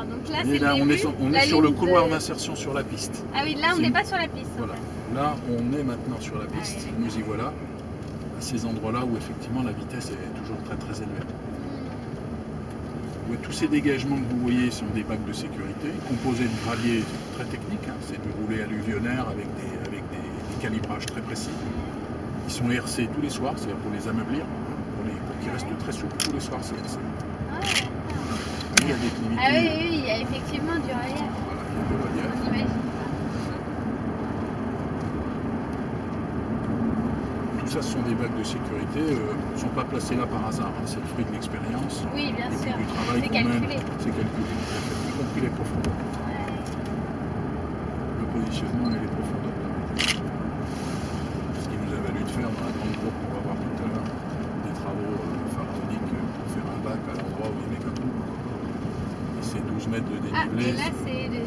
D'accord, donc là Et c'est là, le on début, est sur le ligne couloir de... d'insertion sur la piste. Ah oui, là on C'est n'est une- pas sur la piste. Voilà. Là, on est maintenant sur la piste. Ah oui, Nous y voilà. À ces endroits-là où effectivement la vitesse est toujours très très élevée. Ouais, tous ces dégagements que vous voyez sont des bacs de sécurité, composés de graviers très techniques. Hein. C'est du roulé alluvionnaire avec des calibrages très précis. Ils sont RC tous les soirs, c'est-à-dire pour les ameublir, pour qu'ils restent très souples. Tous les soirs, c'est RC. Il y a des déclivité. Ah oui, il y a effectivement du relief. Voilà, il y a des reliefs. On imagine. Tout ça, ce sont des bacs de sécurité, ne sont pas placés là par hasard. Hein. C'est le fruit de l'expérience. Oui, bien Et puis sûr. du travail C'est qu'on mène. calculé. C'est calculé, y compris les profondeurs. Le positionnement et les profondeurs. Ce qui nous a valu de faire dans la grande cour qu'on va voir tout à l'heure, des travaux pharaoniques pour faire un bac à l'endroit où il y avait qu'un trou. Et c'est 12 mètres de Ah, dénivelé. et là c'est de...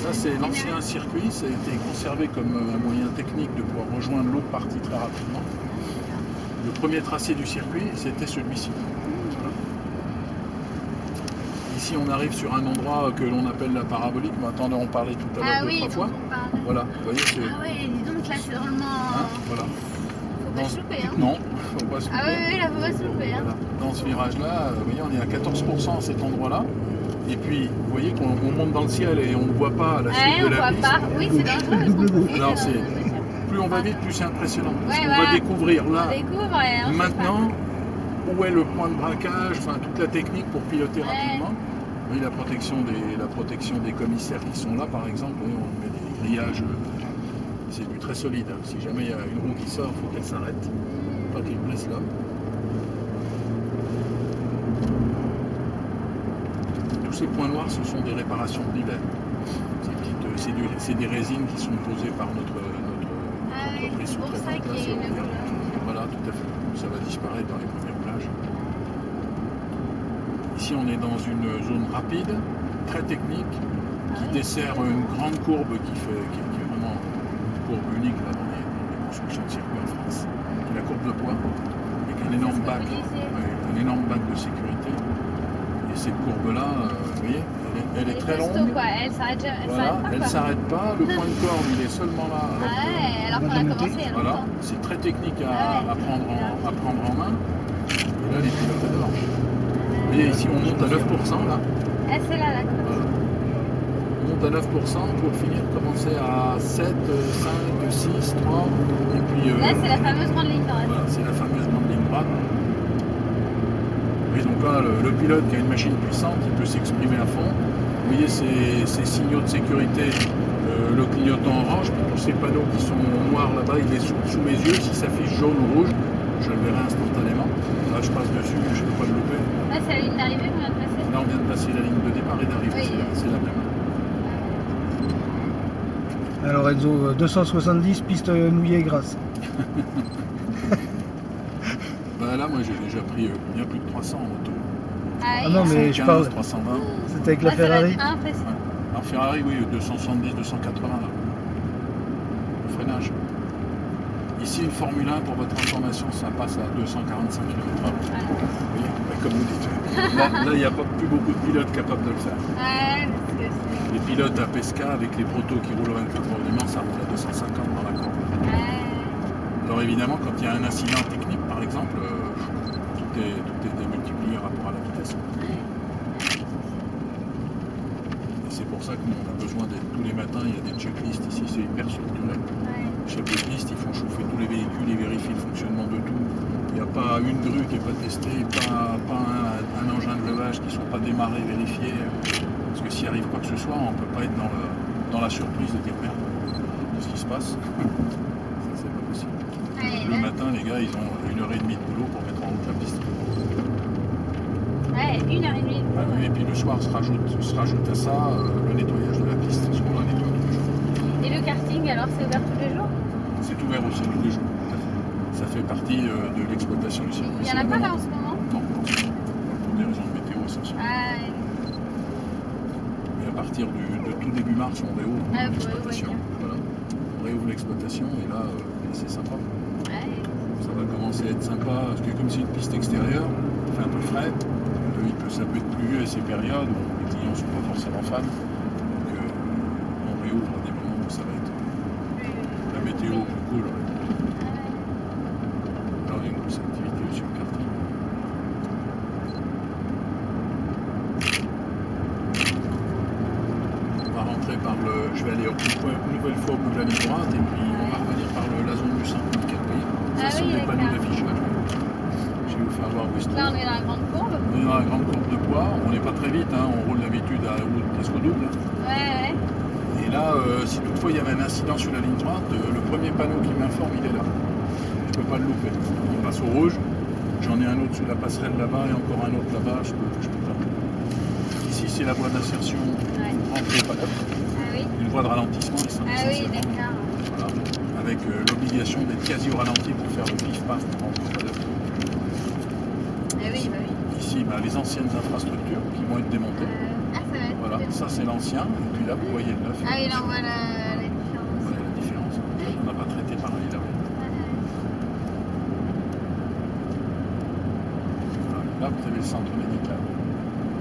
Ça, c'est l'ancien circuit, ça a été conservé comme un moyen technique de pouvoir rejoindre l'autre partie très rapidement. Le premier tracé du circuit, c'était celui-ci. Voilà. Ici, on arrive sur un endroit que l'on appelle la parabolique. Mais attendez, on parlait tout à l'heure Ah deux, oui, trois fois. on parle. Voilà, vous voyez, c'est... Ah ouais, dis donc là c'est vraiment... Hein, voilà. Faut pas se louper, hein. Non, faut pas se Ah louper. oui, là faut pas se louper, hein. Voilà. Dans ce virage-là, vous voyez, on est à 14% à cet endroit-là. Et puis, vous voyez qu'on monte dans le ciel et on ne voit pas la suite Ouais, de on la voit piste. pas. Oui, c'est dangereux parce qu'on peut Alors, plus on va vite, plus c'est impressionnant. Parce qu'on va découvrir là, on découvre et on sait maintenant, où est le point de braquage, enfin toute la technique pour piloter rapidement. Oui, la protection des commissaires qui sont là, par exemple, oui, on met des grillages, c'est du très solide. Hein. Si jamais il y a une roue qui sort, il faut qu'elle s'arrête, pas qu'elle blesse là. Tous ces points noirs, ce sont des réparations de nivelles. C'est des résines qui sont posées par notre entreprise c'est pour ça sous-traitante. qu'il y a une couleur. Voilà, tout à fait. Ça va disparaître dans les premiers roulages. Ici, on est dans une zone rapide, très technique, qui dessert une grande courbe qui est vraiment une courbe unique là, dans les constructions de circuits en France, qui est la courbe de poids, avec un énorme bac, de sécurité. Et cette courbe-là, vous voyez, elle est très longue. Quoi. Elle s'arrête Voilà, elle ne s'arrête pas. Le point de corde, il est seulement là. Alors qu'on a commencé il y a Voilà, longtemps. c'est très technique à prendre en main. Et là, les pilotes adorent. Vous voyez, ici, on monte à 9% là. Ah, c'est là, d'accord. Voilà. On monte à 9% pour finir commencer à 7, 5, 6, 3. Et puis, là, c'est la fameuse grande ligne droite. Voilà, c'est la fameuse grande ligne droite. Et donc là, le pilote qui a une machine puissante, il peut s'exprimer à fond. Vous voyez ces signaux de sécurité, le clignotant orange, puis tous ces panneaux qui sont noirs là-bas, il est sous mes yeux. Si ça affiche jaune ou rouge, je le verrai instantanément. Là, je passe dessus, je ne peux pas le louper. Là, c'est la ligne d'arrivée qu'on vient de passer. Là, on vient de passer la ligne de départ et d'arrivée, Oui. c'est la même. Alors Enzo, 270 pistes mouillées et grasses. Bah, là, moi, j'ai déjà pris bien plus de 300 en auto. Ah non, mais je parle. 320. C'était avec la Ferrari. Impressionnant. En Ferrari, oui, 270, 280 là. Le freinage. Ici, une Formule 1, pour votre information, ça passe à 245 km/h. Vous voyez, comme vous dites. Là, il n'y a pas plus beaucoup de pilotes capables de le faire. Les pilotes à Pesca, avec les protos qui roulent au 24 heures du Mans, ça roule à 250 dans la courbe. Alors évidemment, quand il y a un incident technique, par exemple, tout est démultiplié rapport à la vitesse. Et c'est pour ça qu'on a besoin d'être tous les matins, il y a des checklists ici, c'est hyper structuré. Chaque checklist, ils font chauffer tous les véhicules, ils vérifient le fonctionnement de tout. Il n'y a pas une grue qui n'est pas testée, pas un engin de levage qui ne sont pas démarrés, vérifiés. Parce que s'il arrive quoi que ce soit, on ne peut pas être dans la surprise de dire merde, qu'est-ce qui se passe. Ça, c'est pas possible. Le matin, les gars, ils ont 1h30 de boulot pour mettre en route la piste. Ouais, 1h30. Ah oui, et puis le soir se rajoute à ça le nettoyage de la piste, parce qu'on la nettoie tous les jours. Et le karting, alors c'est ouvert tous les jours? C'est ouvert aussi tous les jours. Ça fait partie de l'exploitation du circuit. Il n'y en a pas là en ce moment? Non, pour des raisons de météo essentiellement. Mais à partir de tout début mars, on réouvre l'exploitation. Voilà. On réouvre l'exploitation et là, c'est sympa. Ça va commencer à être sympa, parce que comme c'est une piste extérieure, il fait un peu frais, il que ça peut être pluvieux à ces périodes où les clients ne sont pas forcément fans. Donc on réouvre à des moments où ça va être la météo plus cool. Ouais. Alors il y a une grosse activité sur le quartier. On va rentrer par le. Je vais aller une nouvelle fois au bout de la ligne droite et puis on va revenir par la zone du centre de Capri. Ça sont des panneaux d'affichage. Je vais vous faire voir où ils se Là, trouvent. on est dans la grande courbe. On est dans la grande courbe de poids, on n'est pas très vite, hein, on roule d'habitude presque au double. Ouais. Et là, si toutefois il y avait un incident sur la ligne droite, le premier panneau qui m'informe, il est là. Je ne peux pas le louper. Il passe au rouge, j'en ai un autre sous la passerelle là-bas et encore un autre là-bas, je peux pas. Ici, c'est la voie d'insertion entrée panneau, Ah oui. une voie de ralentissement Ah oui, d'accord. voilà, avec l'obligation d'être quasi au ralenti pour faire le pif-paf pour rentrer au panneau. Ah oui, bah oui. Ici, les anciennes infrastructures qui vont être démontées. Ah, ça va être. Voilà, ça c'est l'ancien, et puis là vous voyez le neuf. Ah oui, là, on voit la différence. Voilà la différence. On n'a pas traité pareil là. Voilà. Là vous avez le centre médical.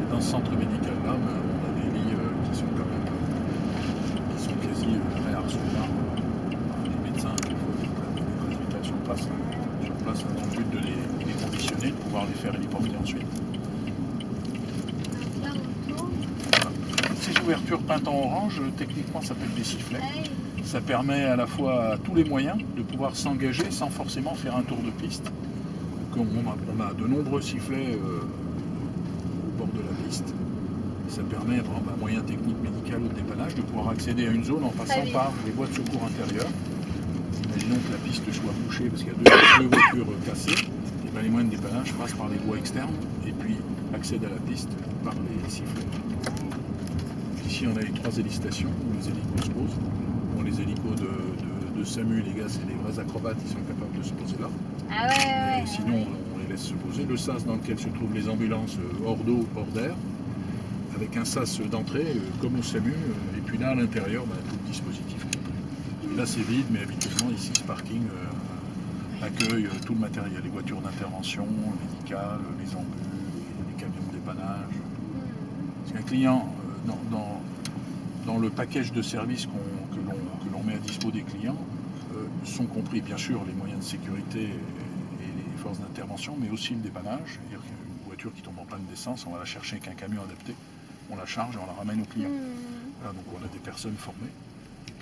Et dans ce centre médical là, on a des lits qui sont quand même qui sont quasi très harcelants. Les médecins qui font des résultats sur place dans le but de les conditionner, de pouvoir les faire héliporter ensuite. Là, on tourne. Ces ouvertures peintes en orange, techniquement ça s'appelle des sifflets. Ah oui. Ça permet à la fois à tous les moyens de pouvoir s'engager sans forcément faire un tour de piste. Donc on a de nombreux sifflets au bord de la piste. Ça permet, à moyen technique médical ou de dépannage, de pouvoir accéder à une zone en passant par les voies de secours intérieures. Imaginons que la piste soit bouchée parce qu'il y a deux voitures cassées. Et les moyens de dépannage passent par les voies externes et puis accèdent à la piste par les sifflets. Ici on a les 3 hélistations où les hélicos se posent. Bon, les hélicos de SAMU, les gars, c'est les vrais acrobates, ils sont capables de se poser là. Ah ouais. Et sinon on les laisse se poser. Le sas dans lequel se trouvent les ambulances hors d'eau, hors d'air, avec un sas d'entrée comme au SAMU, et puis là à l'intérieur, tout le dispositif. Et là c'est vide, mais habituellement ici ce parking accueille tout le matériel, les voitures d'intervention, médicales, les ambules, les camions de dépannage. Parce qu'un client, dans le package de services que l'on met à dispo des clients, sont compris bien sûr les moyens de sécurité et les forces d'intervention, mais aussi le dépannage. C'est-à-dire qu'une voiture qui tombe en panne d'essence, on va la chercher avec un camion adapté, on la charge et on la ramène au client. Voilà, donc on a des personnes formées. Et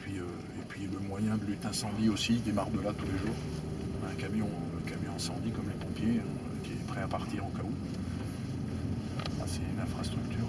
puis le moyen de lutte incendie aussi démarre de là tous les jours. On a un camion incendie comme les pompiers qui est prêt à partir au cas où. C'est une infrastructure